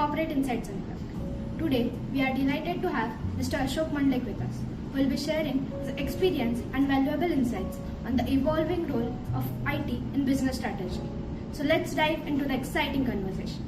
Corporate Insights Unplugged. Today, we are delighted to have Mr. Ashok Mandlik with us, who will be sharing his experience and valuable insights on the evolving role of IT in business strategy. So let's dive into the exciting conversation.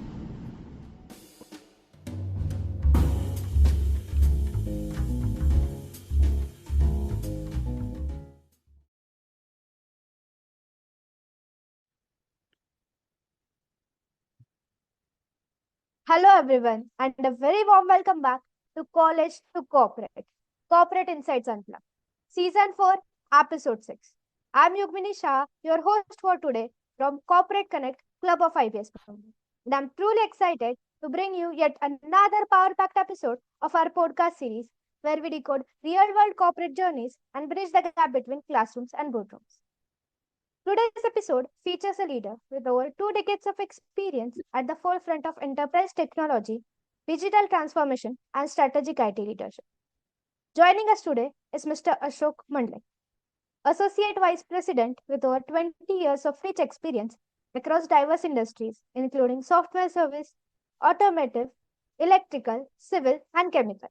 Hello everyone and a very warm welcome back to College to Corporate Insights Unplugged, Season 4, Episode 6. I'm Yugmini Shah, your host for today from Corporate Connect Club of IBS Company. And I'm truly excited to bring you yet another power-packed episode of our podcast series where we decode real-world corporate journeys and bridge the gap between classrooms and boardrooms. Today's episode features a leader with over 2 decades of experience at the forefront of enterprise technology, digital transformation, and strategic IT leadership. Joining us today is Mr. Ashok Mandlik, Associate Vice President with over 20 years of rich experience across diverse industries, including software service, automotive, electrical, civil, and chemical.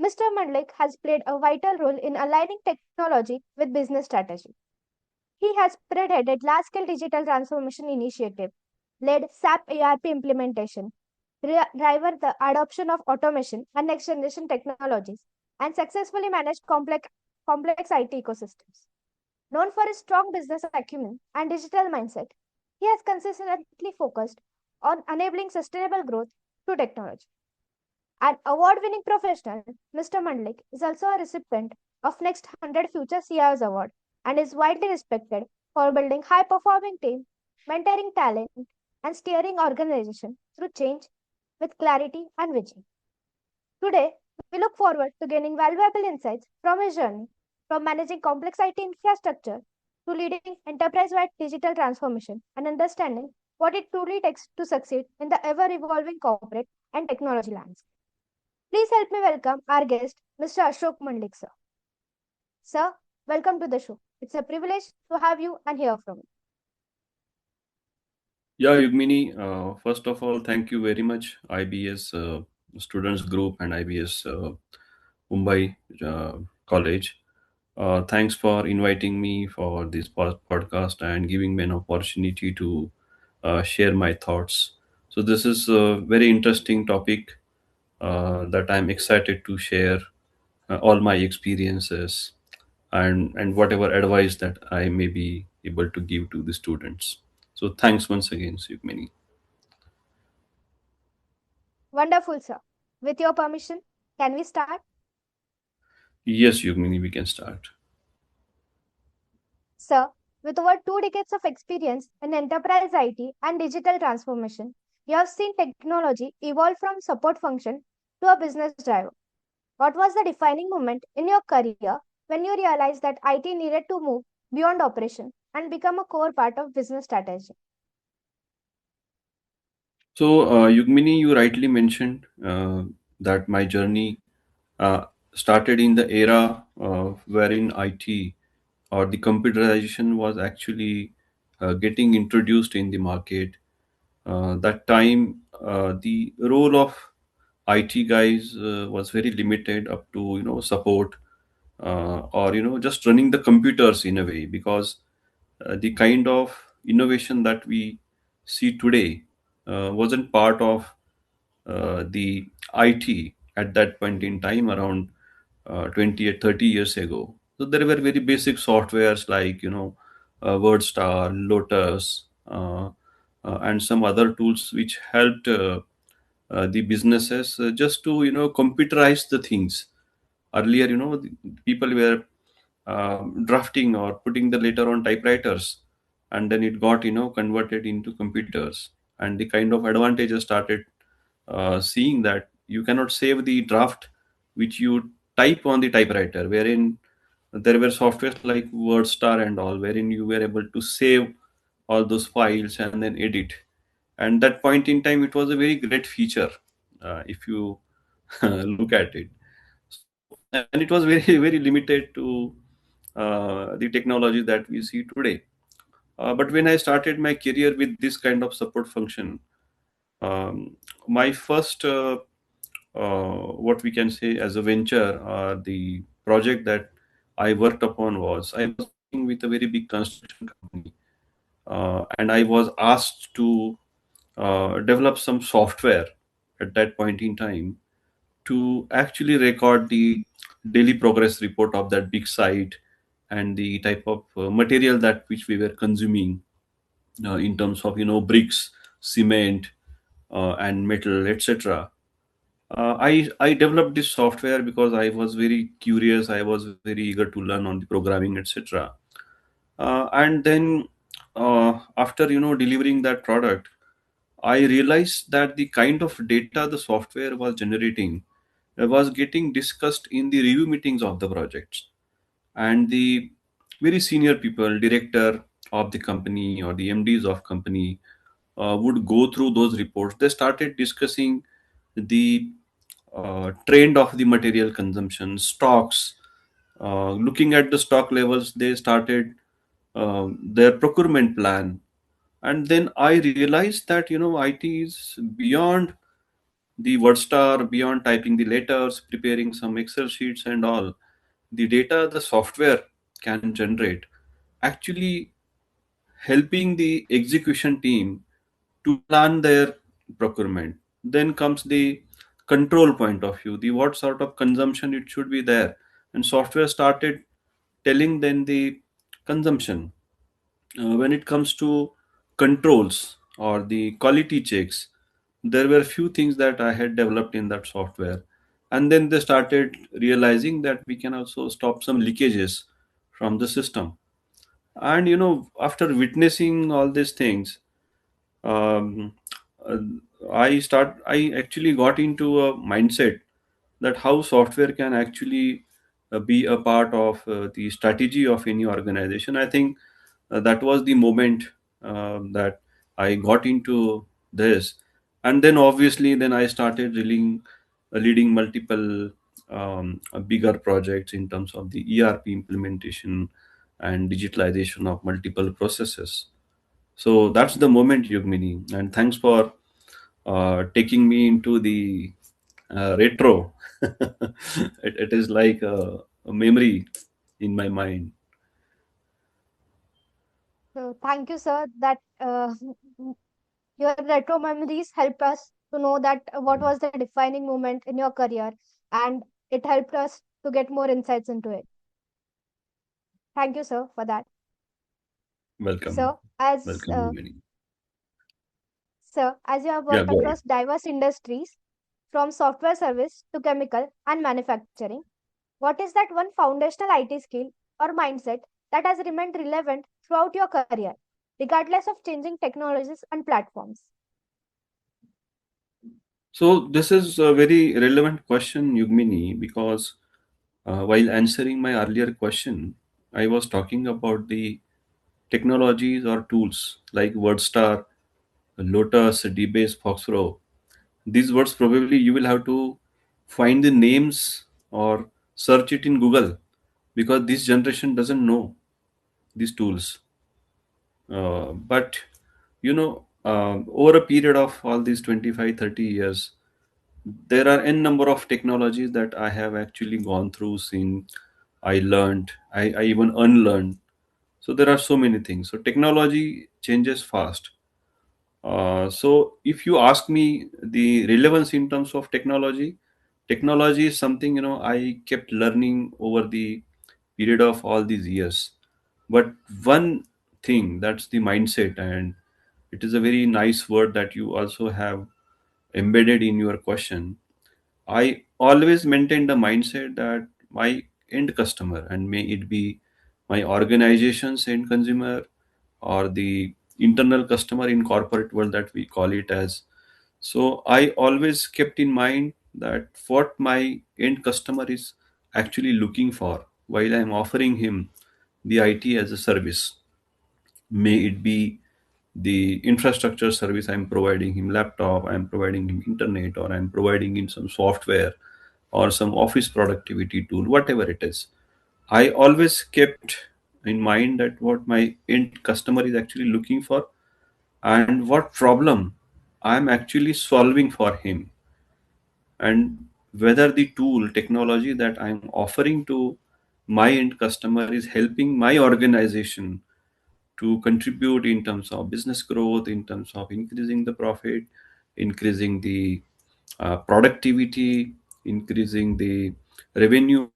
Mr. Mandlik has played a vital role in aligning technology with business strategy. He has spearheaded large-scale digital transformation initiative, led SAP ERP implementation, driven the adoption of automation and next-generation technologies, and successfully managed complex IT ecosystems. Known for his strong business acumen and digital mindset, he has consistently focused on enabling sustainable growth through technology. An award-winning professional, Mr. Mandlik is also a recipient of Next 100 Future CIOs Award and is widely respected for building high-performing teams, mentoring talent, and steering organization through change with clarity and vision. Today, we look forward to gaining valuable insights from his journey, from managing complex IT infrastructure to leading enterprise-wide digital transformation and understanding what it truly takes to succeed in the ever-evolving corporate and technology landscape. Please help me welcome our guest, Mr. Ashok Mandlik, sir. Sir, welcome to the show. It's a privilege to have you and hear from you. Yeah, Yugmini, first of all, thank you very much, IBS Students Group and IBS Mumbai College. Thanks for inviting me for this podcast and giving me an opportunity to share my thoughts. So, this is a very interesting topic that I'm excited to share all my experiences and whatever advice that I may be able to give to the students. So, thanks once again, Yugmini. Wonderful, sir. With your permission, can we start? Yes, Yugmini, we can start. Sir, with over 2 decades of experience in enterprise IT and digital transformation, you have seen technology evolve from support function to a business driver. What was the defining moment in your career when you realized that IT needed to move beyond operation and become a core part of business strategy? So, Yugmini, you rightly mentioned that my journey started in the era wherein IT or the computerization was actually getting introduced in the market. That time, the role of IT guys was very limited up to support or just running the computers in a way, because the kind of innovation that we see today wasn't part of the IT at that point in time around 20 or 30 years ago. So there were very basic softwares like WordStar, Lotus, and some other tools which helped the businesses just to computerize the things. Earlier, the people were drafting or putting the letter on typewriters, and then it got converted into computers, and the kind of advantages started seeing that you cannot save the draft which you type on the typewriter, wherein there were softwares like WordStar and all, wherein you were able to save all those files and then edit. And that point in time, it was a very great feature if you look at it. So, and it was very very limited to the technology that we see today. But when I started my career with this kind of support function, My first, what we can say as a venture, the project that I worked upon was I was working with a very big construction company, and I was asked to develop some software at that point in time to actually record the daily progress report of that big site and the type of material that which we were consuming in terms of bricks, cement, and metal, etc. I developed this software because I was very curious. I was very eager to learn on the programming, etc. And then after delivering that product, I realized that the kind of data the software was generating was getting discussed in the review meetings of the projects, and the very senior people, director of the company or the MDs of company, would go through those reports. They started discussing the trend of the material consumption, stocks. Looking at the stock levels, they started their procurement plan. And then I realized that IT is beyond the word star, beyond typing the letters, preparing some Excel sheets and all. The data the software can generate actually helping the execution team to plan their procurement. Then comes the control point of view, the what sort of consumption it should be there, and software started telling then the consumption. When it comes to controls or the quality checks, there were few things that I had developed in that software, and then they started realizing that we can also stop some leakages from the system. And after witnessing all these things, um, uh, I actually got into a mindset that how software can actually be a part of the strategy of any organization. I think that was the moment that I got into this, and then obviously then I started leading multiple bigger projects in terms of the ERP implementation and digitalization of multiple processes. So that's the moment, Yugmini, and thanks for taking me into the retro. It is like a memory in my mind. So thank you, sir, that your retro memories helped us to know that what was the defining moment in your career, and it helped us to get more insights into it. Thank you, sir, for that. Welcome, So, as welcome, Yugmini. sir, as you have Yeah, worked go ahead. across diverse industries, from software service to chemical and manufacturing, what is that one foundational IT skill or mindset that has remained relevant throughout your career, regardless of changing technologies and platforms? So this is a very relevant question, Yugmini, because while answering my earlier question, I was talking about the technologies or tools like WordStar, Lotus, DBase, Foxrow. These words probably you will have to find the names or search it in Google, because this generation doesn't know these tools. But over a period of all these 25, 30 years, there are n number of technologies that I have actually gone through, seen, I learned, I even unlearned. So there are so many things. So technology changes fast. So if you ask me the relevance in terms of technology, technology is something I kept learning over the period of all these years. But one thing, that's the mindset, and it is a very nice word that you also have embedded in your question. I always maintain the mindset that my end customer, and may it be my organization's end consumer or the internal customer in corporate world that we call it as. So I always kept in mind that what my end customer is actually looking for while I'm offering him the IT as a service. May it be the infrastructure service, I'm providing him laptop, I'm providing him internet, or I'm providing him some software or some office productivity tool, whatever it is. I always kept in mind that what my end customer is actually looking for and what problem I'm actually solving for him, and whether the tool technology that I'm offering to my end customer is helping my organization to contribute in terms of business growth, in terms of increasing the profit, increasing the productivity, increasing the revenue,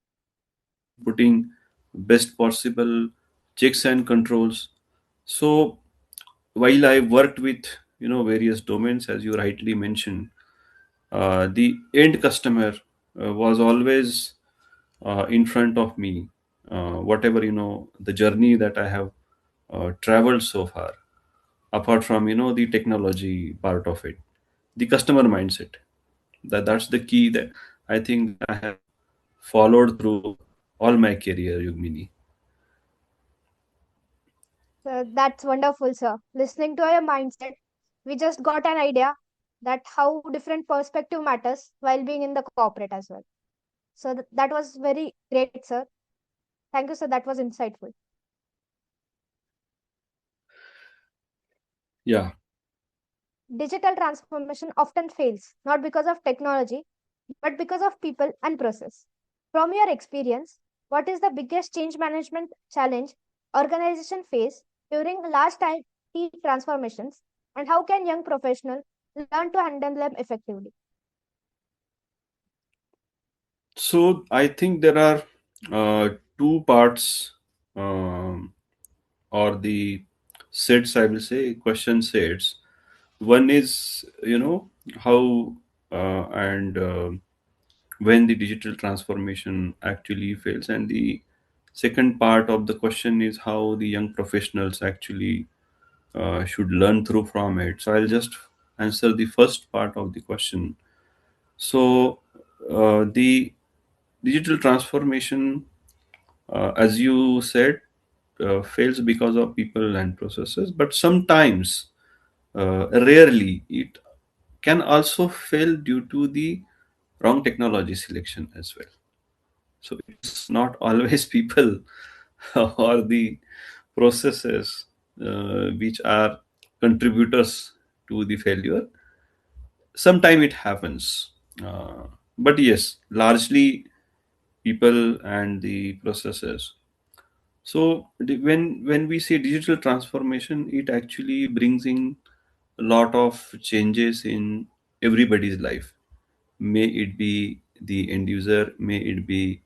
putting best possible checks and controls. So while I worked with various domains, as you rightly mentioned, the end customer was always in front of me. Whatever the journey that I have traveled so far, apart from the technology part of it, the customer mindset, that's the key that I think I have followed through all my career, Yugmini. So that's wonderful, sir. Listening to your mindset, we just got an idea that how different perspective matters while being in the corporate as well. So that was very great, sir. Thank you, sir. That was insightful. Yeah. Digital transformation often fails, not because of technology, but because of people and process. From your experience, what is the biggest change management challenge organization face during large time transformations, and how can young professionals learn to handle them effectively? So I think there are two parts, um, or the sets, I will say, question sets. One is, how and when the digital transformation actually fails, and the second part of the question is how the young professionals actually should learn through from it. So I'll just answer the first part of the question. So the digital transformation, as you said, fails because of people and processes, but sometimes, rarely, it can also fail due to the wrong technology selection as well. So it's not always people or the processes which are contributors to the failure. Sometimes it happens, but yes, largely people and the processes. So when we say digital transformation, it actually brings in a lot of changes in everybody's life. May it be the end user, may it be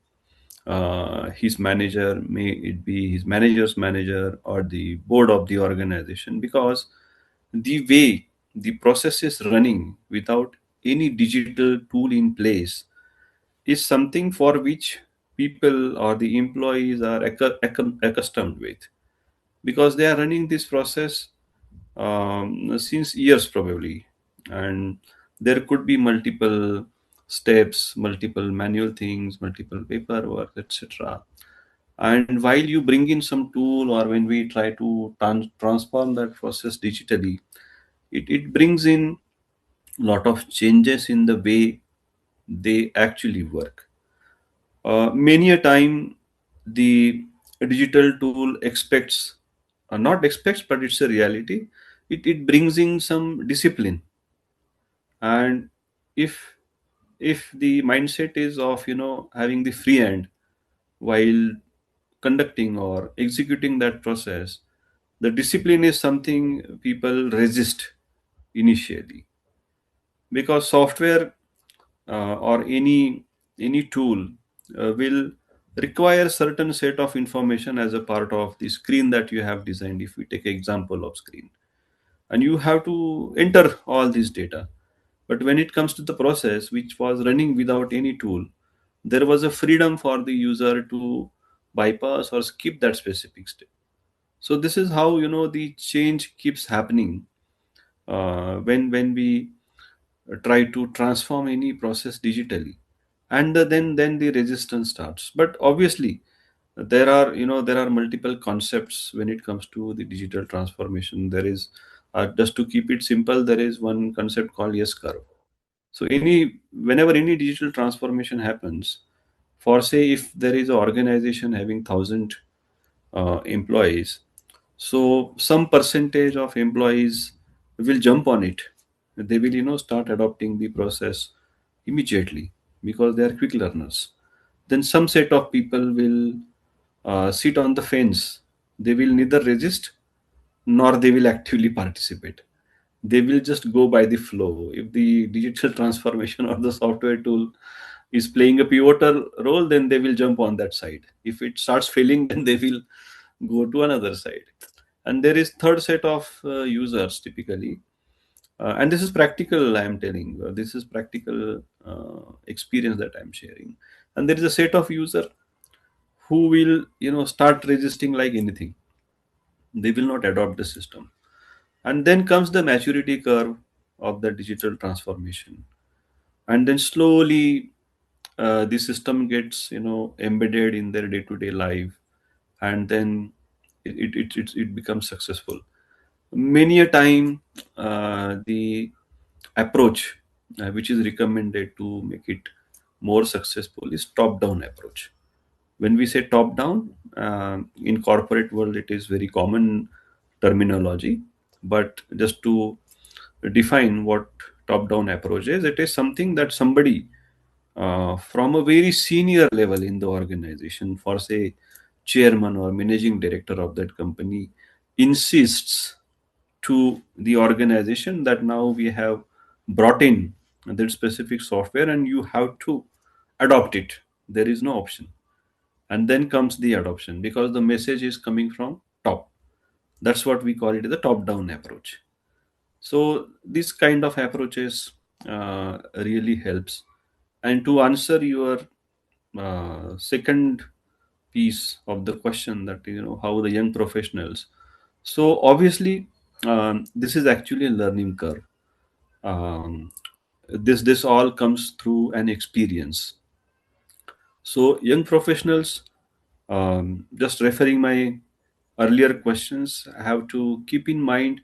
his manager, may it be his manager's manager, or the board of the organization, because the way the process is running without any digital tool in place is something for which people or the employees are accustomed with, because they are running this process since years probably, and there could be multiple steps, multiple manual things, multiple paperwork, etc. And while you bring in some tool, or when we try to transform that process digitally, it brings in a lot of changes in the way they actually work. Many a time, the digital tool expects, not expects, but it's a reality. It brings in some discipline, and if if the mindset is of having the free hand while conducting or executing that process, the discipline is something people resist initially, because software or any tool will require certain set of information as a part of the screen that you have designed. If we take example of screen, and you have to enter all this data, but when it comes to the process which was running without any tool, there was a freedom for the user to bypass or skip that specific step. So this is how the change keeps happening when we try to transform any process digitally, and then the resistance starts. But obviously there are multiple concepts when it comes to the digital transformation. There is, just to keep it simple, there is one concept called yes curve. So whenever any digital transformation happens, for say if there is an organization having 1,000 employees, so some percentage of employees will jump on it, they will start adopting the process immediately because they are quick learners. Then some set of people will sit on the fence. They will neither resist nor they will actively participate. They will just go by the flow. If the digital transformation or the software tool is playing a pivotal role, then they will jump on that side. If it starts failing, then they will go to another side. And there is third set of users typically, and this is practical. I am telling this is practical experience that I am sharing. And there is a set of user who will start resisting like anything. They will not adopt the system. And then comes the maturity curve of the digital transformation, and then slowly the system gets embedded in their day-to-day life, and then it becomes successful. Many a time the approach which is recommended to make it more successful is top down approach. When we say top down, in corporate world it is very common terminology, but just to define what top down approach is, it is something that somebody from a very senior level in the organization, for say chairman or managing director of that company, insists to the organization that now we have brought in that specific software and you have to adopt it. There is no option. And then comes the adoption because the message is coming from top. That's what we call it, the top down approach. So this kind of approaches really helps. And to answer your second piece of the question, that how the young professionals, so obviously this is actually a learning curve. um, this all comes through an experience. So young professionals, just referring my earlier questions, have to keep in mind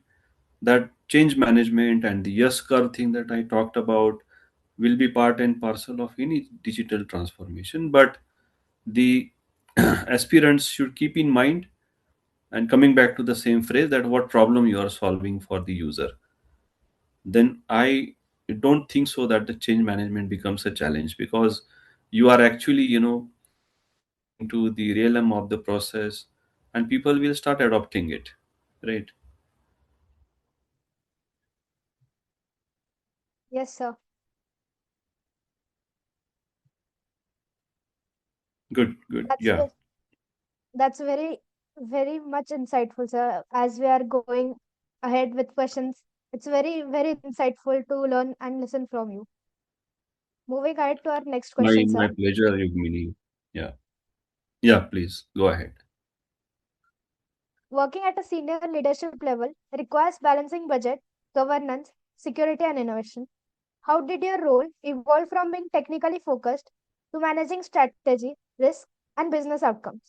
that change management and the yes curve thing that I talked about will be part and parcel of any digital transformation. But the aspirants should keep in mind, and coming back to the same phrase, that what problem you are solving for the user. Then I don't think so that the change management becomes a challenge, because you are actually getting into the realm of the process, and people will start adopting it, right? Yes, sir. Good, good, That's yeah. ve- that's very much insightful, sir. As we are going ahead with questions, it's very insightful to learn and listen from you. Moving ahead to our next My question, my sir. pleasure, Yugmini. Yeah, yeah. Please go ahead. Working at a senior leadership level requires balancing budget, governance, security, and innovation. How did your role evolve from being technically focused to managing strategy, risk, and business outcomes?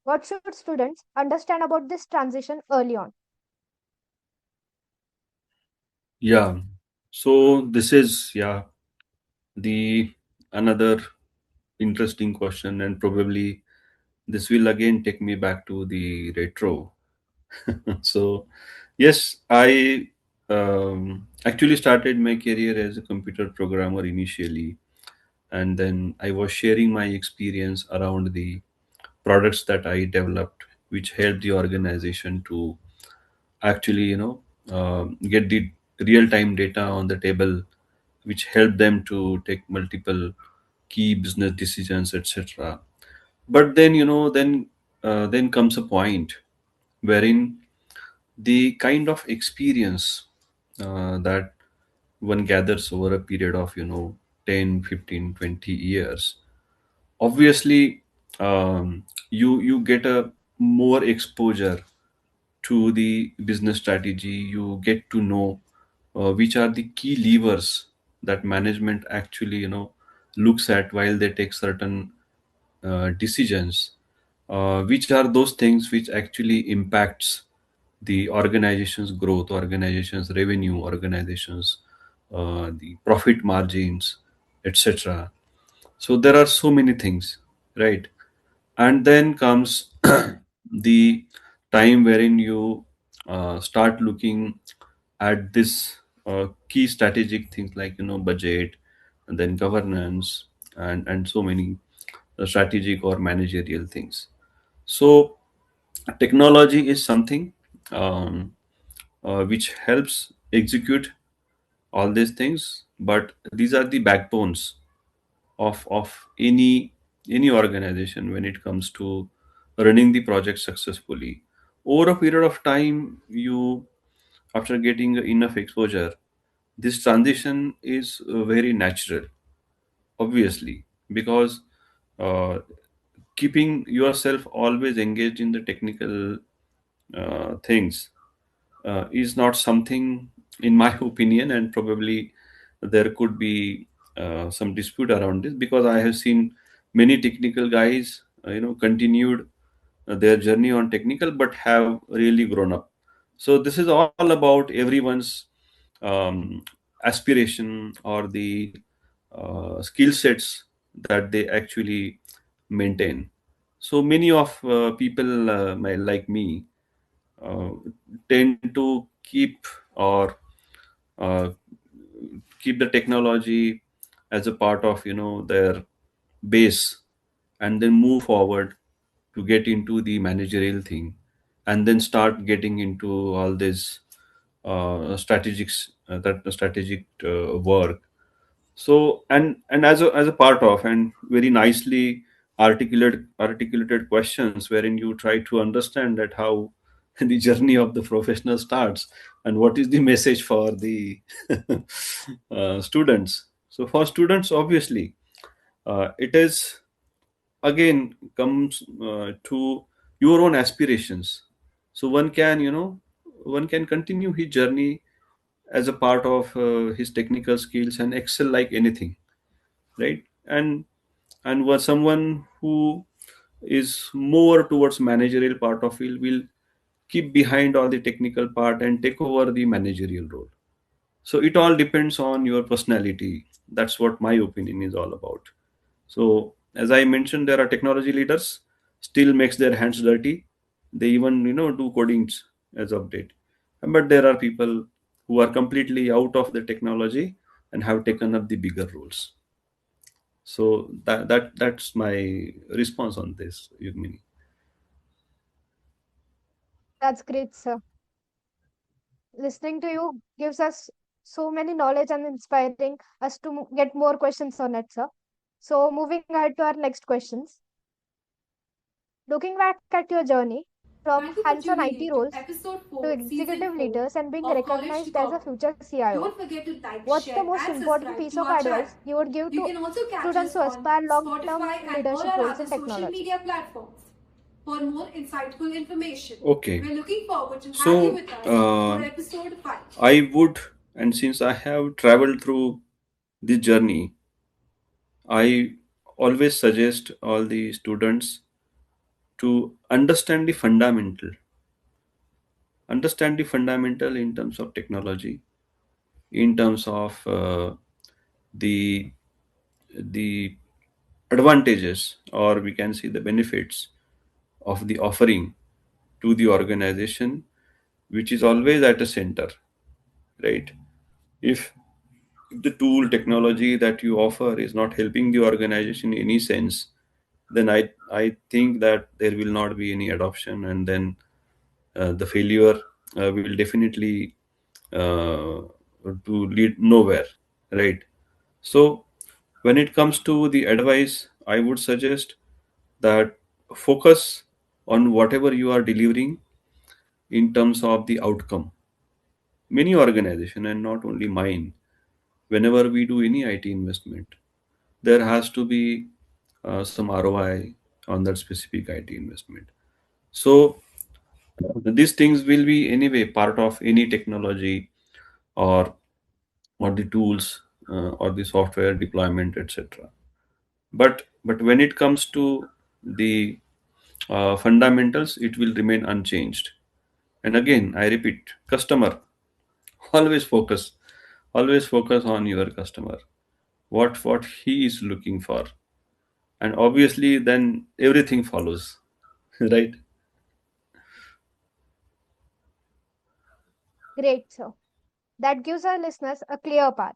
What should students understand about this transition early on? Yeah. So this is, yeah, the another interesting question, and probably this will again take me back to the retro. So yes, I actually started my career as a computer programmer initially, and then I was sharing my experience around the products that I developed, which helped the organization to actually get the real time data on the table, which helped them to take multiple key business decisions, etc. But then then comes a point wherein the kind of experience that one gathers over a period of 10, 15, 20 years, obviously you get a more exposure to the business strategy. You get to know which are the key levers that management actually looks at while they take certain decisions, which are those things which actually impacts the organization's growth, organization's revenue, organization's the profit margins, etc. So there are so many things, right? And then comes the time wherein you start looking at this key strategic things like budget, and then governance, and so many strategic or managerial things. So technology is something um, which helps execute all these things, but these are the backbones of any organization when it comes to running the project successfully. Over a period of time, you after getting enough exposure, this transition is very natural, obviously, because uh, keeping yourself always engaged in the technical things is not something, in my opinion, and probably there could be some dispute around this, because I have seen many technical guys, continued their journey on technical but have really grown up. So this is all about everyone's um, aspiration or the skill sets that they actually maintain. So many of people like me uh, tend to uh, keep the technology as a part of their base, and then move forward to get into the managerial thing, and then start getting into all this strategic work. So and as a part of, and very nicely articulated questions wherein you try to understand that how the journey of the professional starts, and what is the message for the students. So for students, obviously, it is again comes to your own aspirations. So one can continue his journey as a part of his technical skills and excel like anything, right? And was someone who is more towards managerial part of it will keep behind all the technical part and take over the managerial role. So it all depends on your personality. That's what my opinion is all about. So as I mentioned, there are technology leaders still makes their hands dirty. They even do codings as update. But there are people who are completely out of the technology and have taken up the bigger roles. So that's my response on this, Yugmini. That's great, sir. Listening to you gives us so many knowledge and inspiring us to get more questions on it, sir. So, moving ahead to our next questions. Looking back at your journey from Thank you for hands on tuning IT in to roles episode to 4, season executive 4 leaders and being of College to recognized as a Corporate. future CIO, Don't forget to like, what's the share, most and important subscribe piece to of our channel. advice you would give You to can also catch students us who on aspire long term Spotify and all leadership our roles other in social technology? media platforms for more insightful information. Okay. We're looking forward to have you So with us for episode 5. I would, and since I have traveled through this journey, I always suggest all the students to understand the fundamental in terms of technology, in terms of the the advantages, or we can see the benefits of the offering to the organization, which is always at a center, right? If the tool technology that you offer is not helping the organization in any sense, then I think that there will not be any adoption, and then the failure will definitely uh, to lead nowhere, right? So when it comes to the advice, I would suggest that focus on whatever you are delivering in terms of the outcome. Many organization, and not only mine, whenever we do any IT investment, there has to be some ROI on that specific IT investment. So these things will be anyway part of any technology, or the tools, or the software deployment, etc. But when it comes to the fundamentals, it will remain unchanged. And again, I repeat, customer, always focus, always focus on your customer, what he is looking for, and obviously then everything follows. Right? Great, sir. That gives our listeners a clear path.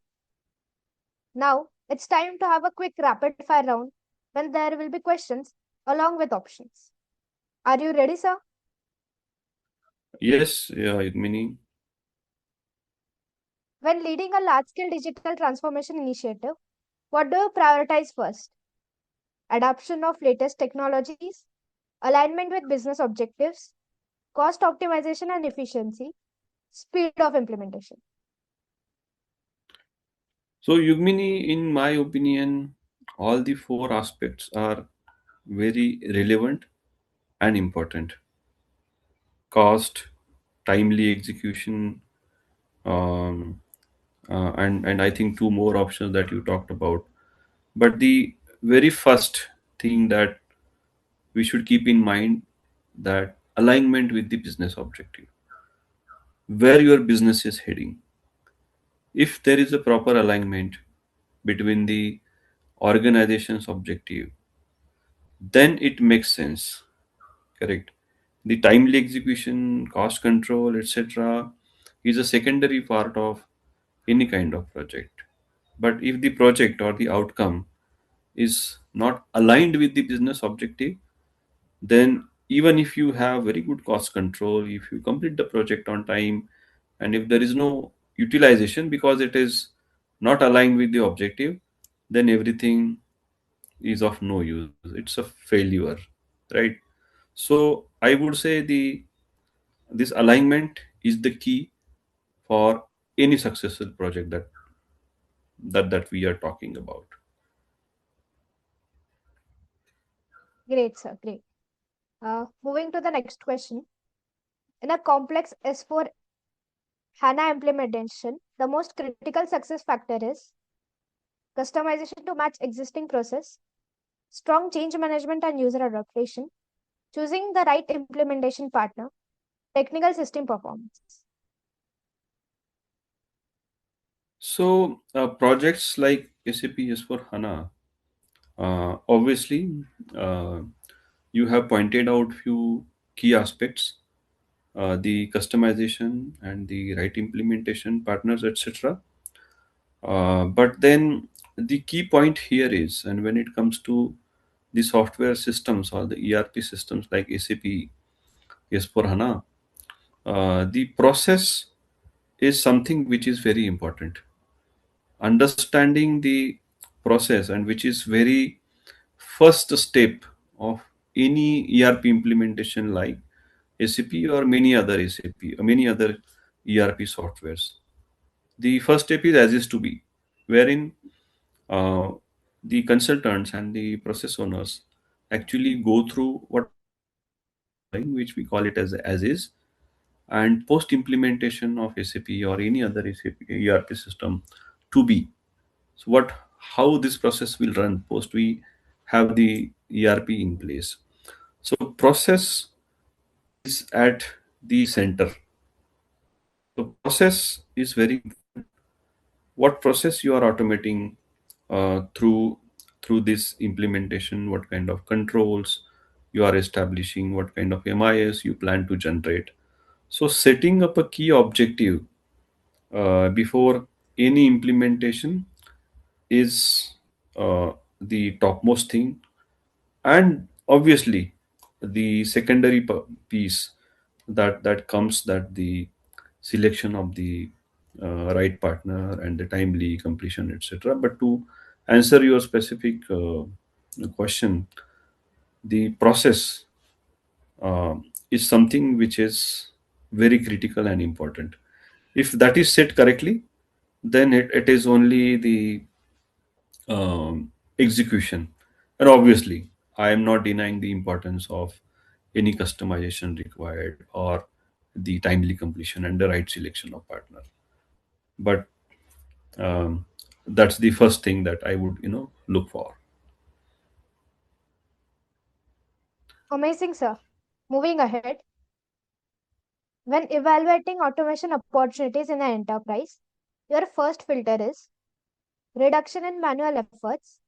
Now, it's time to have a quick rapid fire round when there will be questions along with options. Are you ready, sir? Yes, yeah, Yugmini. When leading a large scale digital transformation initiative, what do you prioritize first? Adoption of latest technologies, alignment with business objectives, cost optimization and efficiency, speed of implementation. So, Yugmini, in my opinion, all the four aspects are very relevant and important. Cost, timely execution, um, and I think two more options that you talked about. But the very first thing that we should keep in mind, that alignment with the business objective, where your business is heading. If there is a proper alignment between the organization's objective, then it makes sense. Correct. The timely execution, cost control, etc., is a secondary part of any kind of project. But if the project or the outcome is not aligned with the business objective, then even if you have very good cost control, if you complete the project on time, and if there is no utilization because it is not aligned with the objective, then everything is of no use. It's a failure, right? So I would say the this alignment is the key for any successful project that we are talking about. Great, sir. Great. Moving to the next question. In a complex S4 HANA implementation, the most critical success factor is customization to match existing process, strong change management and user adaptation, choosing the right implementation partner, technical system performance. So projects like SAP S4 HANA, obviously, uh, you have pointed out few key aspects, the customization and the right implementation partners, etc. But then the key point here is, and when it comes to the software systems or the ERP systems like SAP S4HANA, the process is something which is very important. Understanding the process, and which is very first step of any ERP implementation like SAP or many other SAP or many other ERP softwares. The first step is as is to be, wherein uh, the consultants and the process owners actually go through whatever the process they are following, which we call it as is, and post implementation of SAP or any other SAP ERP system to be. So what, how this process will run post we have the ERP in place. So process is at the center. So process is very important. What process you are automating through this implementation, what kind of controls you are establishing, what kind of MIS you plan to generate. So setting up a key objective before any implementation is the topmost thing. And obviously the secondary piece that comes, that the selection of the right partner and the timely completion, etc. But to answer your specific question, the process is something which is very critical and important. If that is set correctly, then it is only the execution. And obviously, I am not denying the importance of any customization required or the timely completion and the right selection of partner. But um, that's the first thing that I would look for. Amazing, sir. Moving ahead, when evaluating automation opportunities in an enterprise, your first filter is reduction in manual efforts,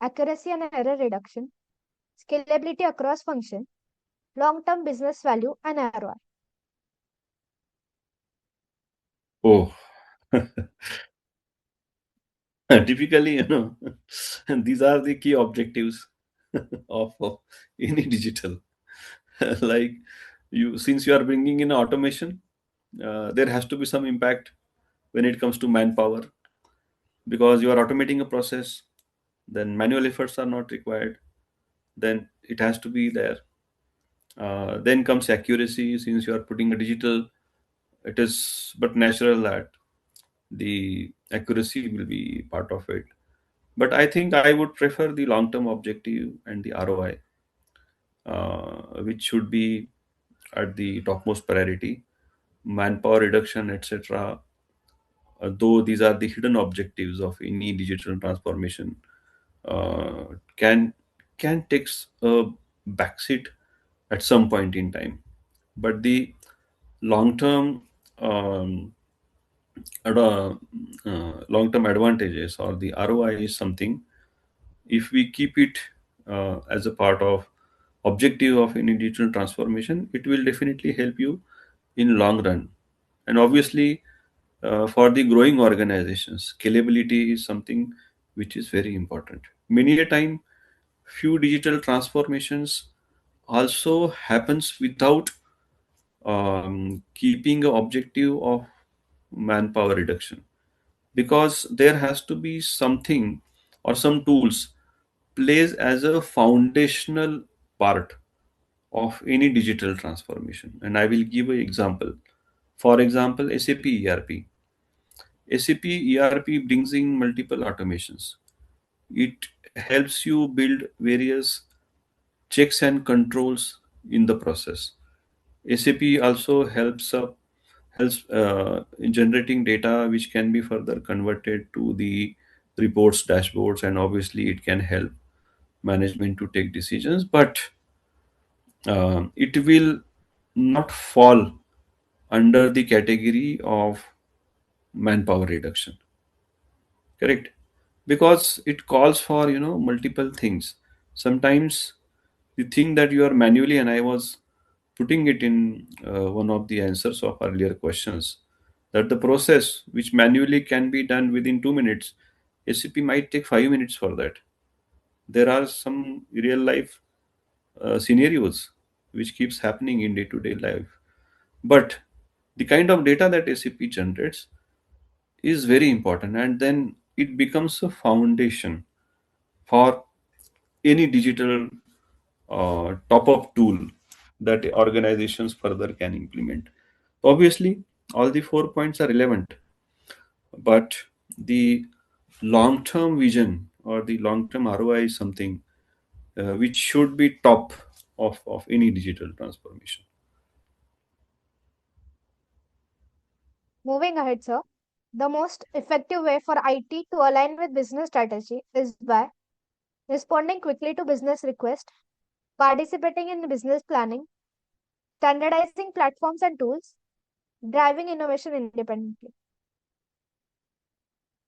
accuracy and error reduction, scalability across function, long-term business value and ROI. Oh, Typically, these are the key objectives of any digital. Like, since you are bringing in automation, there has to be some impact when it comes to manpower, because you are automating a process, then manual efforts are not required, then it has to be there. Then comes accuracy. Since you are putting a digital, it is but natural that the accuracy will be part of it. But I think I would prefer the long term objective and the ROI, which should be at the topmost priority. Manpower reduction, etc. Though these are the hidden objectives of any digital transformation, uh, can take a backseat at some point in time. But the long term um, long term advantages or the ROI is something, if we keep it as a part of objective of any digital transformation, it will definitely help you in long run. And obviously, for the growing organizations, scalability is something which is very important. Many a time, few digital transformations also happens without keeping a objective of manpower reduction, because there has to be something or some tools plays as a foundational part of any digital transformation. And I will give an example. For example, SAP ERP. SAP ERP brings in multiple automations. It helps you build various checks and controls in the process. SAP also helps in generating data which can be further converted to the reports, dashboards, and obviously it can help management to take decisions. But it will not fall under the category of manpower reduction, correct? Because it calls for multiple things. Sometimes the thing that you are manually, and I was putting it in one of the answers of earlier questions, that the process which manually can be done within 2 minutes, SCP might take 5 minutes for that. There are some real life scenarios which keeps happening in day to day life. But the kind of data that SAP generates is very important, and then it becomes a foundation for any digital top up tool that organizations further can implement. Obviously, all the 4 points are relevant, but the long term vision or the long term ROI is something which should be top of any digital transformation. Moving ahead, sir, the most effective way for IT to align with business strategy is by responding quickly to business requests, participating in business planning, standardizing platforms and tools, driving innovation independently.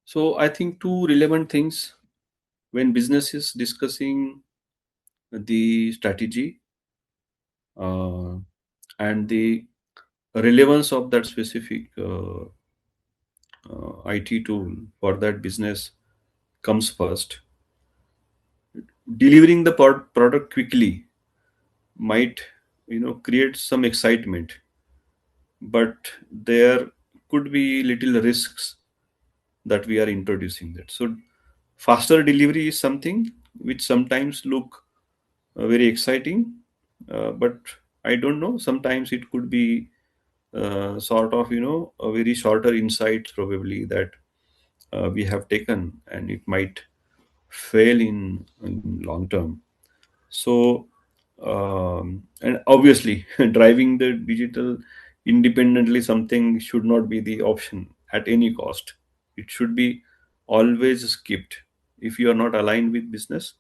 So I think two relevant things when business is discussing the strategy uh, and the relevance of that specific IT tool for that business comes first. Delivering the product quickly might create some excitement, but there could be little risks that we are introducing that. So faster delivery is something which sometimes look very exciting, but I don't know, sometimes it could be sort of a very shorter insight probably that we have taken, and it might fail in long term. So and obviously driving the digital independently, something should not be the option at any cost. It should be always skipped. If you are not aligned with business,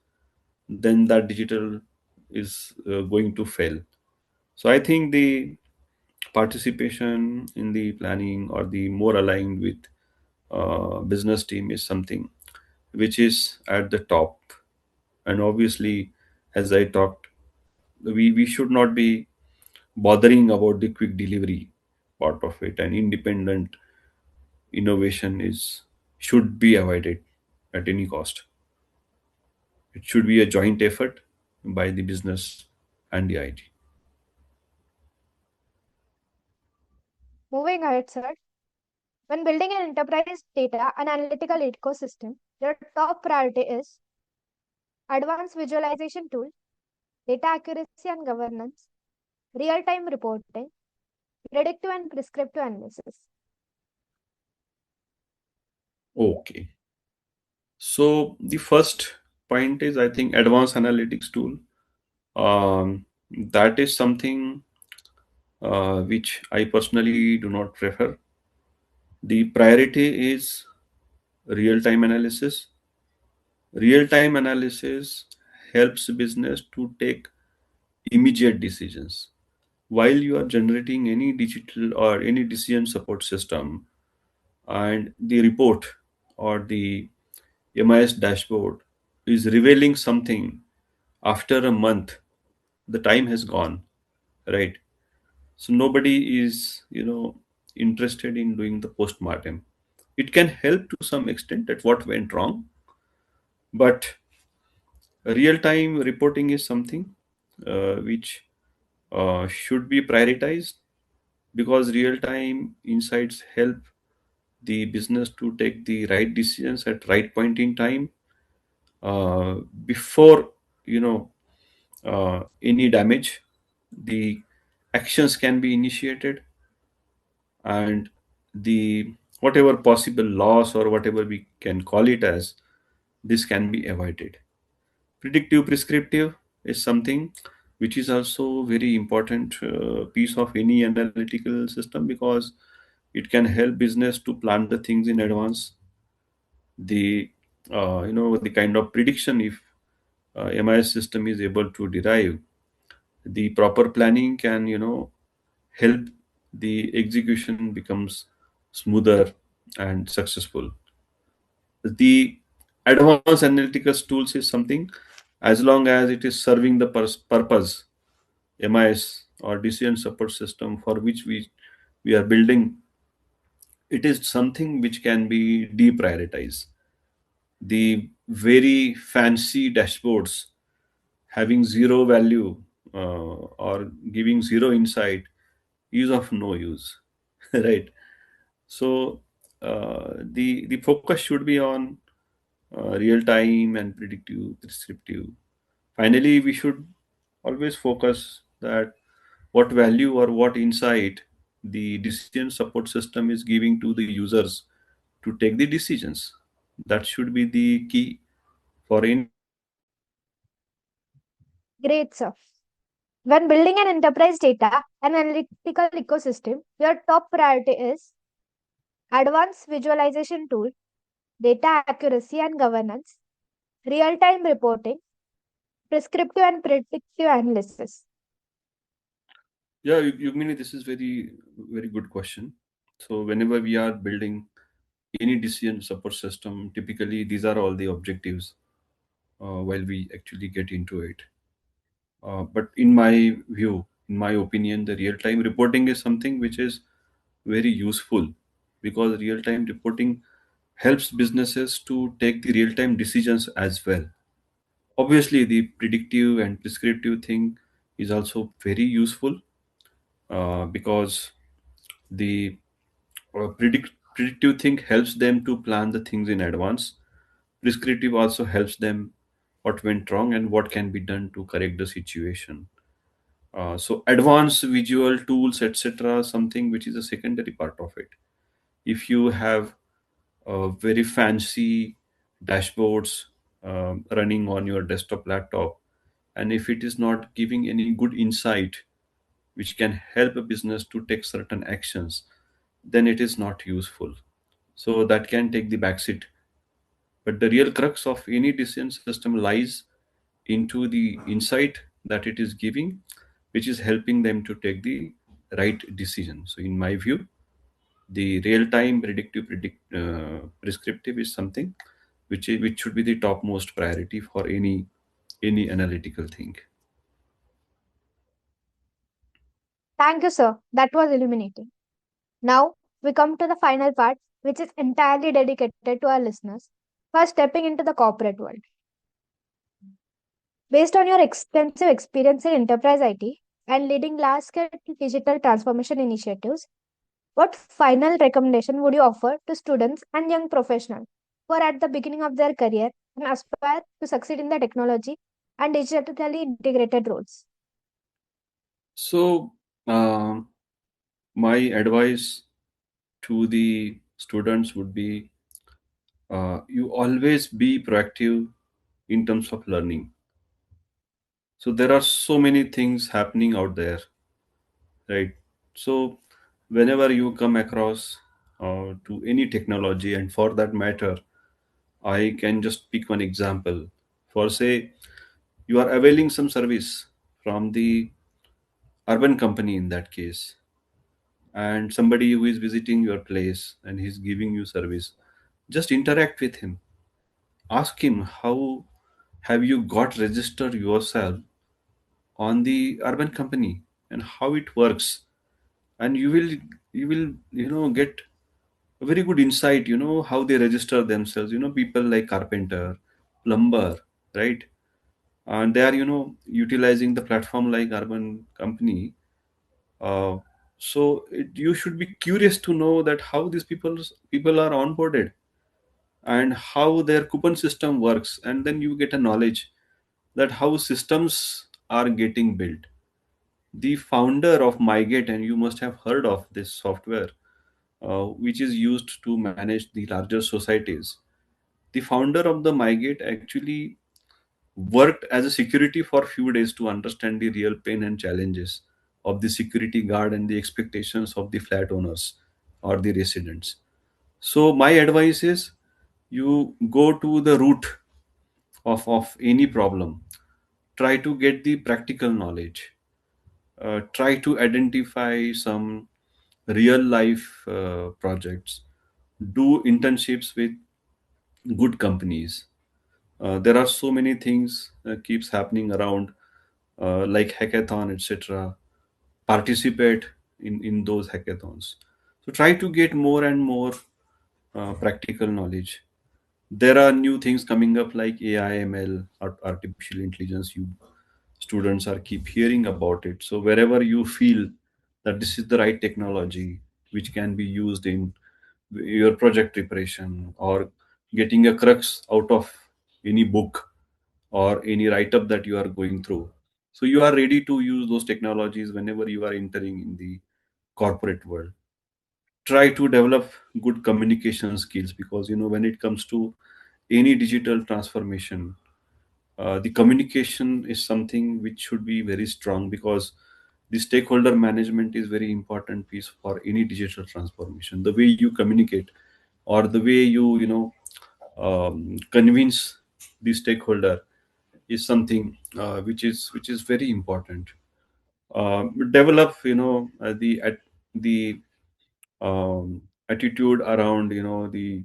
then that digital is going to fail. So I think the participation in the planning or the more aligned with business team is something which is at the top. And obviously, as I talked, we should not be bothering about the quick delivery part of it and independent innovation is should be avoided at any cost. It should be a joint effort by the business and the IT. Moving ahead, sir. When building an enterprise data and analytical ecosystem, your top priority is advanced visualization tool, data accuracy and governance, real-time reporting, predictive and prescriptive analysis. Okay. So the first point is, I think, advanced analytics tool. That is something which I personally do not prefer. The priority is real time analysis. Real time analysis helps business to take immediate decisions. While you are generating any digital or any decision support system, and the report or the MIS dashboard is revealing something after a month, the time has gone, right? So nobody is, interested in doing the post-mortem. It can help to some extent at what went wrong, but real-time reporting is something which should be prioritized, because real-time insights help the business to take the right decisions at right point in time, uh, before you know any damage. The actions can be initiated, and the whatever possible loss or whatever we can call it as, this can be avoided. Predictive prescriptive is something which is also very important piece of any analytical system, because it can help business to plan the things in advance. The the kind of prediction, if MIS system is able to derive, the proper planning can help the execution becomes smoother and successful. The advanced analytical tools is something, as long as it is serving the purpose, MIS or decision support system for which we are building, it is something which can be deprioritized. The very fancy dashboards having zero value or giving zero insight is of no use, right? So the focus should be on real time and predictive, prescriptive. Finally, we should always focus that what value or what insight the decision support system is giving to the users to take the decisions. That should be the key for any analytical system. Great, sir. When building an enterprise data and analytical ecosystem, your top priority is advanced visualization tool, data accuracy and governance, real-time reporting, prescriptive and predictive analysis. Yeah, Yugmini, this is very good question. So whenever we are building any decision support system, typically these are all the objectives while we actually get into it. But in my view, in my opinion, the real time reporting is something which is very useful, because real time reporting helps businesses to take the real time decisions as well. Obviously, the predictive and prescriptive thing is also very useful, because the predictive thing helps them to plan the things in advance. Prescriptive also helps them what went wrong and what can be done to correct the situation. So advanced visual tools, etc., something which is a secondary part of it. If you have very fancy dashboards running on your desktop laptop, and if it is not giving any good insight which can help a business to take certain actions, then it is not useful. So that can take the backseat. But the real crux of any decision system lies into the insight that it is giving, which is helping them to take the right decision. So, in my view, the real-time predictive prescriptive is something which should be the topmost priority for any analytical thing. Thank you, sir. That was illuminating. Now we come to the final part, which is entirely dedicated to our listeners. First, stepping into the corporate world. Based on your extensive experience in enterprise IT and leading large scale digital transformation initiatives, what final recommendation would you offer to students and young professionals who are at the beginning of their career and aspire to succeed in the technology and digitally integrated roles? So, my advice to the students would be, you always be proactive in terms of learning. So, there are so many things happening out there, right? So, whenever you come across to any technology, and for that matter, I can just pick one example. For say, you are availing some service from the urban company in that case, and somebody who is visiting your place and he's giving you service, just interact with him. Ask him how have you got registered yourself on the urban company and how it works, and you will get a very good insight, how they register themselves. People like carpenter, plumber, right? And they are utilizing the platform like urban company. You should be curious to know that how these people are onboarded and how their coupon system works, and then you get a knowledge that how systems are getting built. The founder of Mygate, and you must have heard of this software, which is used to manage the larger societies. The founder of the Mygate actually worked as a security for a few days to understand the real pain and challenges of the security guard and the expectations of the flat owners or the residents. So my advice is, you go to the root of any problem. Try to get the practical knowledge. Try to identify some real life projects. Do internships with good companies. There are so many things keeps happening around, like hackathon, etc. Participate in those hackathons. So try to get more and more practical knowledge. There are new things coming up like AI, ML, artificial intelligence. You students are keep hearing about it. So wherever you feel that this is the right technology which can be used in your project preparation, or getting a crux out of any book or any write up that you are going through, so you are ready to use those technologies whenever you are entering in the corporate world. Try to develop good communication skills, because when it comes to any digital transformation, the communication is something which should be very strong, because the stakeholder management is very important piece for any digital transformation. The way you communicate, or the way you convince the stakeholder, is something which is very important. Develop the attitude around the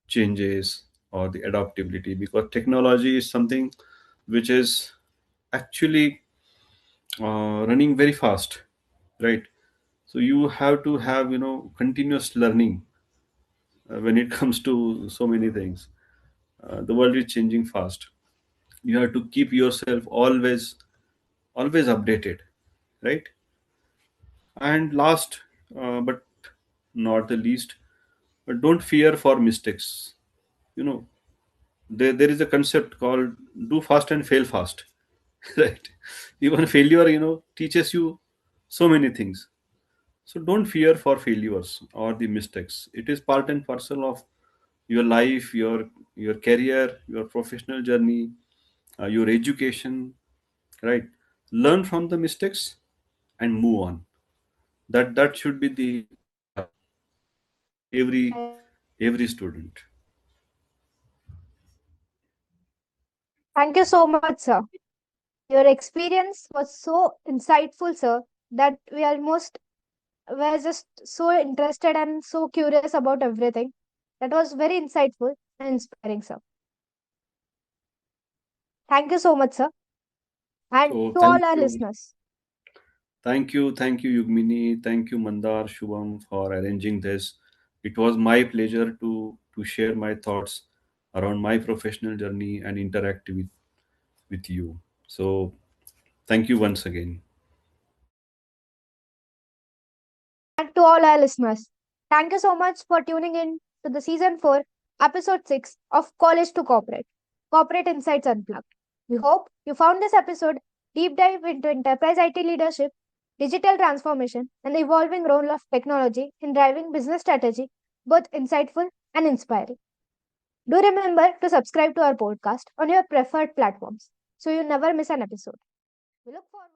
changes or the adaptability, because technology is something which is actually running very fast, right? So you have to have continuous learning when it comes to so many things. The world is changing fast. You have to keep yourself always updated, right? And last, but not the least, but don't fear for mistakes. you know there is a concept called do fast and fail fast. Right? Even failure teaches you so many things. So don't fear for failures or the mistakes. It is part and parcel of your life, your career, your professional journey, your education, right? Learn from the mistakes and move on. That should be the mantra for every student. Thank you so much, sir. Your experience was so insightful, sir, that we almost were just so interested and so curious about everything. That was very insightful and inspiring, sir. Thank you so much, sir. And So to all our listeners, thank you, Yugmini. Thank you, Mandar, Shubham, for arranging this. It was my pleasure to share my thoughts around my professional journey and interact with you. So thank you once again. And to all our listeners, thank you so much for tuning in to the season 4, episode 6 of College to Corporate, Corporate Insights Unplugged. We hope you found this episode deep dive into enterprise IT leadership, digital transformation, and the evolving role of technology in driving business strategy both insightful and inspiring. Do remember to subscribe to our podcast on your preferred platforms so you never miss an episode. We look forward